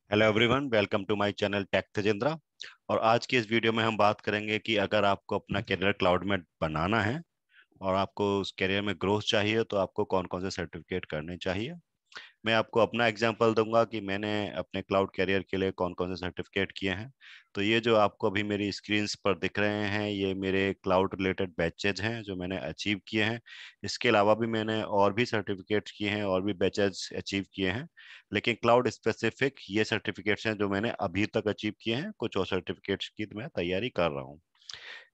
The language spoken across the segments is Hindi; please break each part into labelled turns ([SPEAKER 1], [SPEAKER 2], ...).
[SPEAKER 1] Hello everyone, welcome to my channel tech Tejendra. और आज की इस वीडियो में हम बात करेंगे कि अगर आपको अपना करियर क्लाउड में बनाना है और आपको उस करियर में ग्रोथ चाहिए तो आपको कौन कौन से सर्टिफिकेट करने चाहिए। मैं आपको अपना एग्जांपल दूंगा कि मैंने अपने क्लाउड कैरियर के लिए कौन कौन से सर्टिफिकेट किए हैं। तो ये जो आपको अभी मेरी स्क्रीन्स पर दिख रहे हैं ये मेरे क्लाउड रिलेटेड बैचेज हैं जो मैंने अचीव किए हैं। इसके अलावा भी मैंने और भी सर्टिफिकेट्स किए हैं और भी बैचेज अचीव किए हैं। लेकिन क्लाउड स्पेसिफिक ये सर्टिफिकेट्स हैं जो मैंने अभी तक अचीव किए हैं। कुछ और सर्टिफिकेट्स की मैं तैयारी कर रहा हूँ।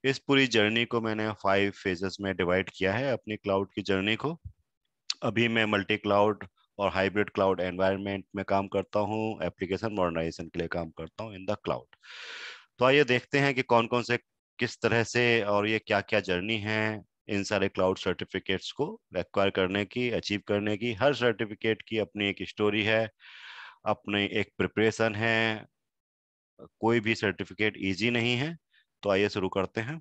[SPEAKER 1] इस पूरी जर्नी को मैंने 5 फेजेस में डिवाइड किया है अपनी क्लाउड की जर्नी को। अभी मैं मल्टी क्लाउड और हाइब्रिड क्लाउड एनवायरनमेंट में काम करता हूँ। एप्लीकेशन मॉडर्नाइजेशन के लिए काम करता हूँ इन द क्लाउड। तो आइए देखते हैं कि कौन कौन से किस तरह से और ये क्या क्या जर्नी है इन सारे क्लाउड सर्टिफिकेट्स को एक्वायर करने की, अचीव करने की। हर सर्टिफिकेट की अपनी एक स्टोरी है, अपनी एक प्रिपरेशन है। कोई भी सर्टिफिकेट इजी नहीं है। तो आइए शुरू करते हैं।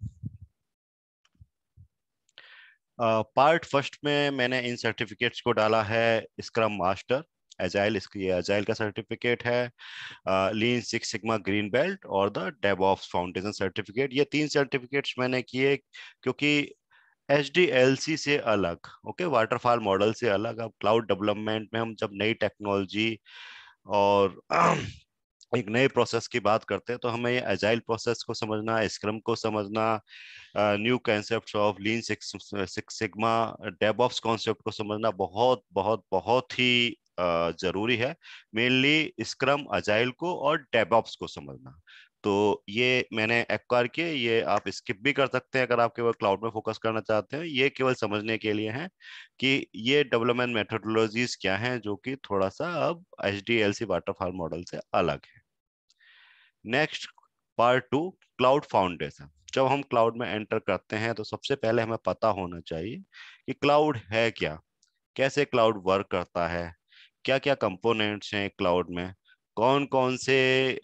[SPEAKER 1] पार्ट फर्स्ट में मैंने इन सर्टिफिकेट्स को डाला है स्क्रम मास्टर, एजाइल, इसकी एजाइल का सर्टिफिकेट है। Lean six sigma green belt और द डेवऑप्स फाउंडेशन सर्टिफिकेट। ये 3 सर्टिफिकेट्स मैंने किए क्योंकि एचडीएलसी से अलग, ओके, वाटरफॉल मॉडल से अलग, अब क्लाउड डेवलपमेंट में हम जब नई टेक्नोलॉजी और एक नए प्रोसेस की बात करते हैं तो हमें ये एजाइल प्रोसेस को समझना, स्क्रम को समझना, new concepts of lean six six sigma, DevOps concept को समझना बहुत बहुत बहुत ही जरूरी है। मेनली स्क्रम, अजाइल को और डेवऑप्स को समझना। तो ये मैंने एक्वायर किए, ये आप स्किप भी कर सकते हैं अगर आप केवल क्लाउड में फोकस करना चाहते हैं। ये केवल समझने के लिए है कि ये डेवलपमेंट मेथोडोलॉजीज क्या हैं जो कि थोड़ा सा अब एचडीएलसी वाटरफॉल मॉडल से अलग है। Next, part two, cloud foundation. जब हम क्लाउड में एंटर करते हैं तो सबसे पहले हमें पता होना चाहिए कि क्लाउड है क्या, कैसे क्लाउड वर्क करता है, क्या क्या कंपोनेंट्स हैं क्लाउड में, कौन कौन से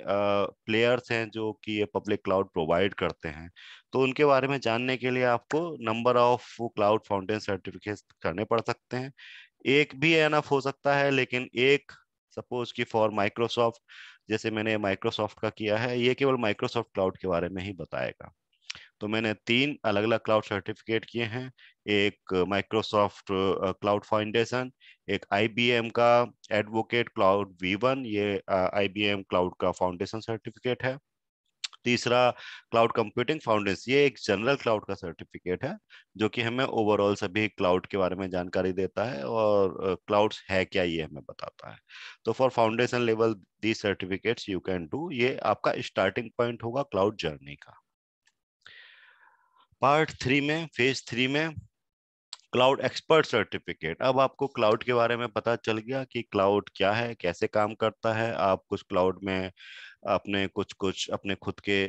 [SPEAKER 1] प्लेयर्स हैं जो कि ये पब्लिक क्लाउड प्रोवाइड करते हैं। तो उनके बारे में जानने के लिए आपको number of cloud foundation certificate करने पड़ सकते हैं। एक भी एनफ हो सकता है, लेकिन एक, सपोज कि फॉर माइक्रोसॉफ्ट, जैसे मैंने माइक्रोसॉफ्ट का किया है, ये केवल माइक्रोसॉफ्ट क्लाउड के बारे में ही बताएगा। तो मैंने 3 अलग अलग क्लाउड सर्टिफिकेट किए हैं। एक माइक्रोसॉफ्ट क्लाउड फाउंडेशन, एक आईबीएम का एडवोकेट क्लाउड V1, ये आईबीएम क्लाउड का फाउंडेशन सर्टिफिकेट है। तीसरा, क्लाउड कंप्यूटिंग फाउंडेशन, ये एक जनरल क्लाउड का सर्टिफिकेट है जो कि हमें ओवरऑल सभी क्लाउड के बारे में जानकारी देता है और क्लाउड्स है क्या ये हमें बताता है। तो for foundation level the certificates you can do, ये आपका स्टार्टिंग पॉइंट होगा क्लाउड जर्नी का। पार्ट थ्री में, फेज थ्री में, क्लाउड एक्सपर्ट सर्टिफिकेट। अब आपको क्लाउड के बारे में पता चल गया कि क्लाउड क्या है, कैसे काम करता है। आप कुछ क्लाउड में अपने कुछ कुछ अपने खुद के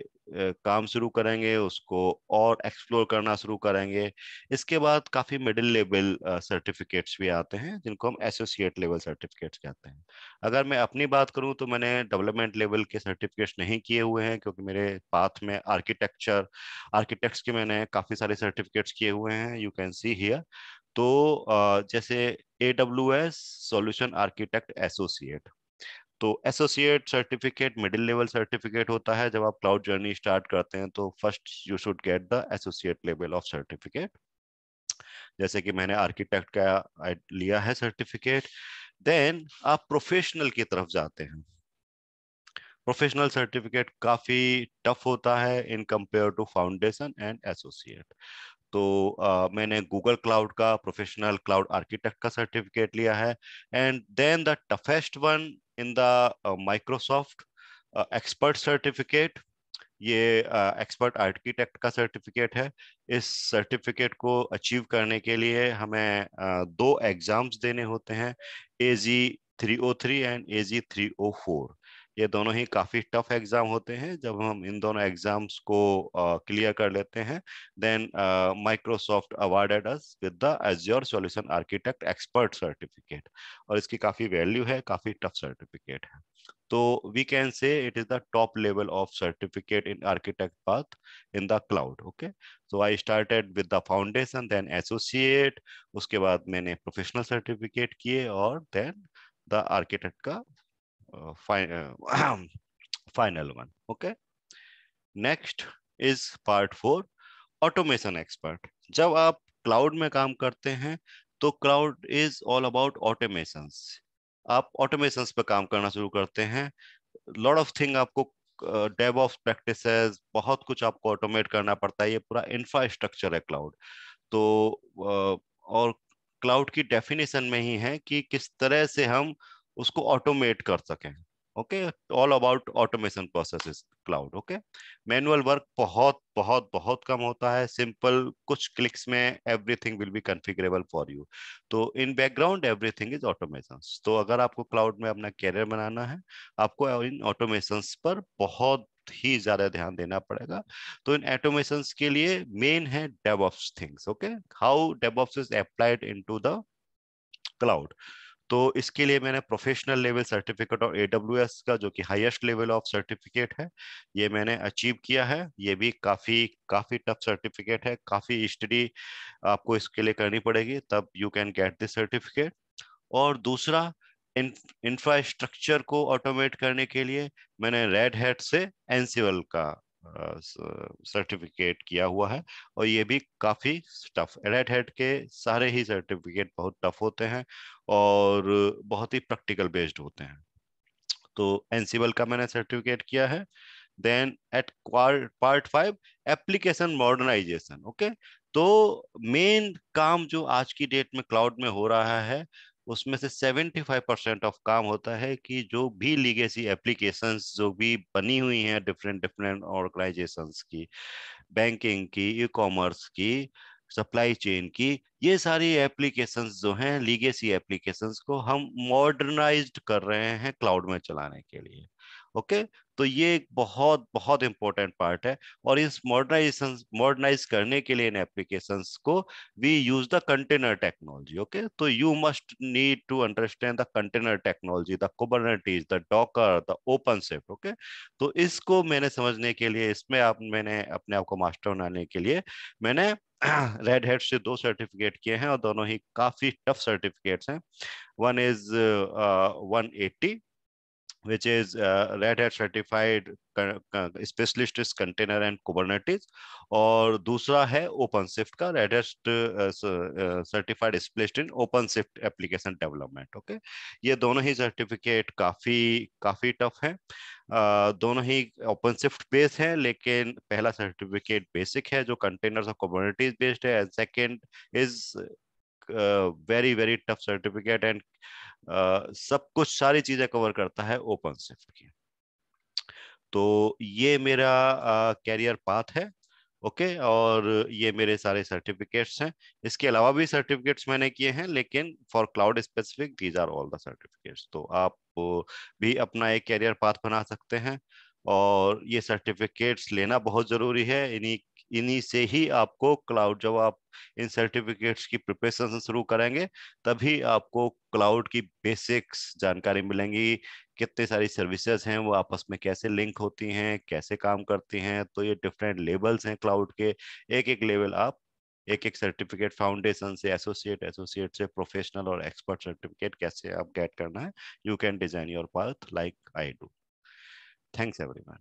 [SPEAKER 1] काम शुरू करेंगे, उसको और एक्सप्लोर करना शुरू करेंगे। इसके बाद काफी मिडिल लेवल सर्टिफिकेट्स भी आते हैं जिनको हम एसोसिएट लेवल सर्टिफिकेट्स कहते हैं। अगर मैं अपनी बात करूं तो मैंने डेवलपमेंट लेवल के सर्टिफिकेट्स नहीं किए हुए हैं क्योंकि मेरे पाथ में आर्किटेक्ट्स के मैंने काफी सारे सर्टिफिकेट्स किए हुए हैं, यू कैन सी हियर। तो जैसे AWS सॉल्यूशन आर्किटेक्ट एसोसिएट, तो associate certificate middle level certificate होता है। जब आप क्लाउड जर्नी स्टार्ट करते हैं तो first you should get the associate level of certificate. जैसे कि मैंने आर्किटेक्ट का लिया है सर्टिफिकेट। देन आप प्रोफेशनल की तरफ जाते हैं। प्रोफेशनल सर्टिफिकेट काफी टफ होता है in compare to foundation and associate. तो मैंने गूगल क्लाउड का प्रोफेशनल क्लाउड आर्किटेक्ट का सर्टिफिकेट लिया है। And then the toughest one in the Microsoft expert certificate, ये एक्सपर्ट आर्किटेक्ट का सर्टिफिकेट है। इस सर्टिफिकेट को अचीव करने के लिए हमें 2 एग्जाम्स देने होते हैं, AZ303 एंड AZ304। ये दोनों ही काफी टफ एग्जाम होते हैं। जब हम इन दोनों एग्जाम्स को क्लियर कर लेते हैं then Microsoft awarded us with the Azure solution architect expert certificate. और इसकी काफी वैल्यू है, काफी टफ सर्टिफिकेट है। तो we can say it is the top level of certificate in architect path in the cloud. Okay, so I started with the foundation, then associate, उसके बाद मैंने प्रोफेशनल सर्टिफिकेट किए और देन द आर्किटेक्ट का final one. Okay, next is part 4, automation expert. जब आप क्लाउड में काम करते हैं तो cloud is all about automations. आप ऑटोमेशंस पे काम करना शुरू करते हैं. लॉट ऑफ थिंग आपको, डेव ऑफ प्रैक्टिसेस, बहुत कुछ आपको ऑटोमेट करना पड़ता है. ये पूरा इंफ्रास्ट्रक्चर है क्लाउड. तो और क्लाउड की डेफिनेशन में ही है कि किस तरह से हम उसको ऑटोमेट कर सकें. Okay, all about automation processes cloud. Okay, manual work बहुत बहुत बहुत कम होता है. सिंपल कुछ क्लिक्स में everything will be configurable for you. तो in background everything is automation. तो अगर आपको क्लाउड में अपना कैरियर बनाना है, आपको इन ऑटोमेशंस पर बहुत ही ज्यादा ध्यान देना पड़ेगा. तो इन ऑटोमेशंस के लिए मेन है DevOps things. Okay, how DevOps is applied into the cloud. तो इसके लिए मैंने प्रोफेशनल लेवल सर्टिफिकेट और एडब्ल्यूएस का, जो कि हाईएस्ट लेवल ऑफ सर्टिफिकेट है, ये मैंने अचीव किया है. ये भी काफी काफी टफ सर्टिफिकेट है. काफी स्टडी आपको इसके लिए करनी पड़ेगी, तब you can get this certificate. और दूसरा, इंफ्रास्ट्रक्चर को ऑटोमेट करने के लिए मैंने रेड हैट से एंसिबल का सर्टिफिकेट किया हुआ है. और ये भी काफी टफ. रेड हैट के सारे ही सर्टिफिकेट बहुत टफ होते हैं और बहुत ही प्रैक्टिकल बेस्ड होते हैं. तो एंसिबल का मैंने सर्टिफिकेट किया है. Then at part 5, application modernisation. Okay, तो मेन काम जो आज की डेट में क्लाउड में हो रहा है, उसमें से 75% ऑफ काम होता है कि जो भी लीगेसी एप्लीकेशंस जो भी बनी हुई हैं डिफरेंट डिफरेंट ऑर्गेनाइजेशंस की, बैंकिंग की, ई कॉमर्स की, सप्लाई चेन की, ये सारी एप्लीकेशंस जो हैं लीगेसी एप्लीकेशंस को हम मॉडर्नाइज्ड कर रहे हैं क्लाउड में चलाने के लिए. ओके, तो ये एक बहुत बहुत इंपॉर्टेंट पार्ट है. और इस मॉडर्नाइज करने के लिए इन एप्लीकेशंस को we use the container technology. Okay, तो you must need to understand the container technology, the Kubernetes, the Docker, the OpenShift. Okay, तो इसको मैंने समझने के लिए, इसमें मैंने अपने आप को मास्टर बनाने के लिए मैंने रेड हैट से 2 सर्टिफिकेट किए हैं और दोनों ही काफी टफ सर्टिफिकेट्स हैं. One is 180, which is Red Hat certified specialist is container and Kubernetes. और दूसरा है OpenShift का Red Hat certified specialist in OpenShift application development. Okay, ये दोनों ही सर्टिफिकेट काफी काफी टफ है. दोनों ही OpenShift बेस्ड है, लेकिन पहला सर्टिफिकेट बेसिक है जो कंटेनर्स और Kubernetes बेस्ड है, and second is very very tough certificate. And सब कुछ सारी चीजें कवर करता है ओपन शिफ्ट की. तो ये मेरा कैरियर पाथ है. ओके, और ये मेरे सारे सर्टिफिकेट्स हैं. इसके अलावा भी सर्टिफिकेट्स मैंने किए हैं, लेकिन for cloud specific these are all the certificates. तो आप भी अपना एक कैरियर पाथ बना सकते हैं. और ये सर्टिफिकेट्स लेना बहुत जरूरी है. इन्हीं इन्हीं से ही आपको क्लाउड, जब आप इन सर्टिफिकेट्स की प्रिपरेशन शुरू करेंगे, तभी आपको क्लाउड की बेसिक्स जानकारी मिलेंगी. कितनी सारी सर्विसेज हैं, वो आपस में कैसे लिंक होती हैं, कैसे काम करती हैं. तो ये डिफरेंट लेवल्स हैं क्लाउड के. एक एक लेवल आप, एक एक सर्टिफिकेट, फाउंडेशन से एसोसिएट, एसोसिएट से प्रोफेशनल और एक्सपर्ट सर्टिफिकेट कैसे आप गेट करना है, you can design your path like I do. Thanks everyone.